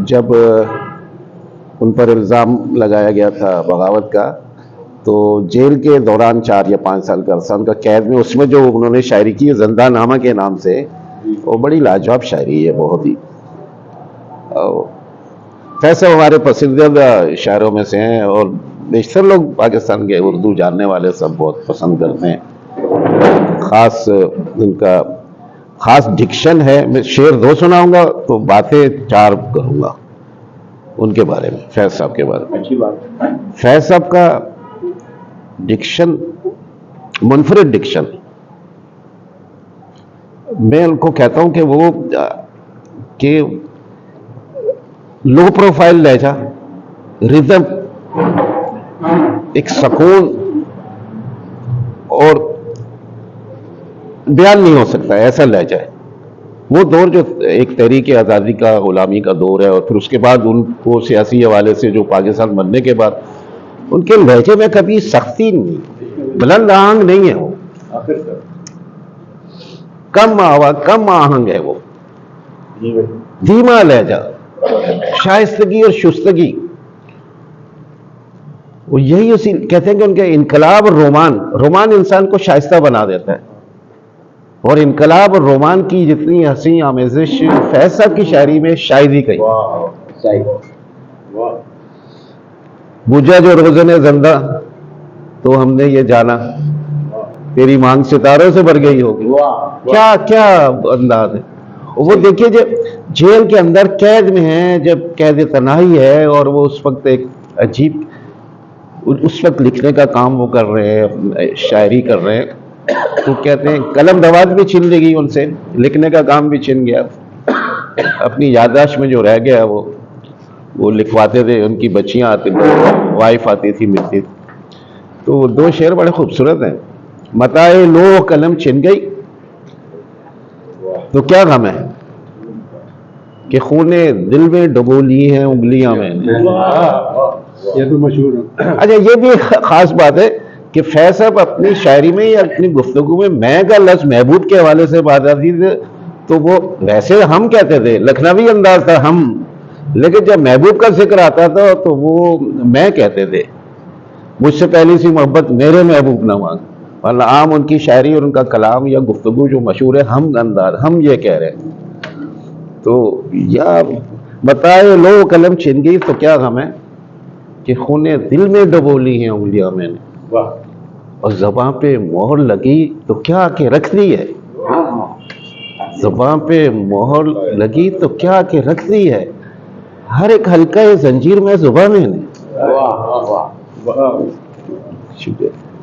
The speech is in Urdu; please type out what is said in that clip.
جب ان پر الزام لگایا گیا تھا بغاوت کا، تو جیل کے دوران 4 یا 5 سال کا عرصہ ان کا قید میں، اس میں جو انہوں نے شاعری کی زندہ نامہ کے نام سے، وہ بڑی لاجواب شاعری ہے بہت ہی. فیض صاحب ہمارے پسندیدہ شاعروں میں سے ہیں، اور بیشتر لوگ پاکستان کے اردو جاننے والے سب بہت پسند کرتے ہیں. خاص ان کا خاص ڈکشن ہے. میں شعر 2 سناؤں گا تو باتیں 4 کروں گا ان کے بارے میں، فیض صاحب کے بارے میں. اچھی بات. فیض صاحب کا ڈکشن منفرد ڈکشن. میں ان کو کہتا ہوں کہ وہ لو پروفائل لہجہ، ردم، ایک سکون، اور بیان نہیں ہو سکتا ایسا لہجہ ہے. وہ دور جو ایک تحریک آزادی کا، غلامی کا دور ہے، اور پھر اس کے بعد ان کو سیاسی حوالے سے جو پاکستان بننے کے بعد ان کے لہجے میں کبھی سختی نہیں، بلند آہنگ نہیں ہے. وہ کم آہنگ ہے، وہ دھیما لہجہ، شائستگی اور شستگی. وہ یہی اسی کہتے ہیں کہ ان کے انقلاب اور رومان انسان کو شائستہ بنا دیتا ہے. اور انقلاب اور رومان کی جتنی حسین آمیزش فیض صاحب کی شاعری میں شاعری کہی. بجھا جو روزن زندہ تو ہم نے یہ جانا، تیری مانگ ستاروں سے بھر گئی ہوگی. کیا انداز ہے. وہ دیکھیے جب جیل کے اندر قید میں ہیں، جب قید تنہائی ہے، اور وہ اس وقت ایک عجیب، اس وقت لکھنے کا کام وہ کر رہے ہیں، شاعری کر رہے ہیں، تو کہتے ہیں قلم دوات بھی چھن لے گئی ان سے، لکھنے کا کام بھی چھن گیا. اپنی یادداشت میں جو رہ گیا وہ لکھواتے تھے. ان کی بچیاں آتی تھی، وائف آتی تھی، ملتی تھی. تو وہ 2 شعر بڑے خوبصورت ہیں. متائے لوح قلم چھن گئی تو کیا غم ہے کہ خونے دل میں ڈبو لی ہیں انگلیاں میں. یہ تو مشہور ہے. اچھا، یہ بھی خاص بات ہے کہ فیض صاحب اپنی شاعری میں یا اپنی گفتگو میں کا لفظ محبوب کے حوالے سے بات آتی تھی تو وہ ویسے ہم کہتے تھے، لکھنوی انداز تھا ہم، لیکن جب محبوب کا ذکر آتا تھا تو وہ میں کہتے تھے. مجھ سے پہلی سی محبت میرے محبوب نہ مانگ. ورنہ عام ان کی شاعری اور ان کا کلام یا گفتگو جو مشہور ہے ہم انداز، ہم یہ کہہ رہے ہیں. تو یا بتائے لو قلم چھن گئی تو کیا غم ہے کہ خونے دل میں ڈبو لی ہیں انگلیاں میں نے، اور زباں پہ مہر لگی تو کیا کہ رکھ دی ہے. زباں پہ مہر لگی تو کیا کہ رکھ دی ہے، ہر ایک حلقہ زنجیر میں زباں میں نے. شکریہ.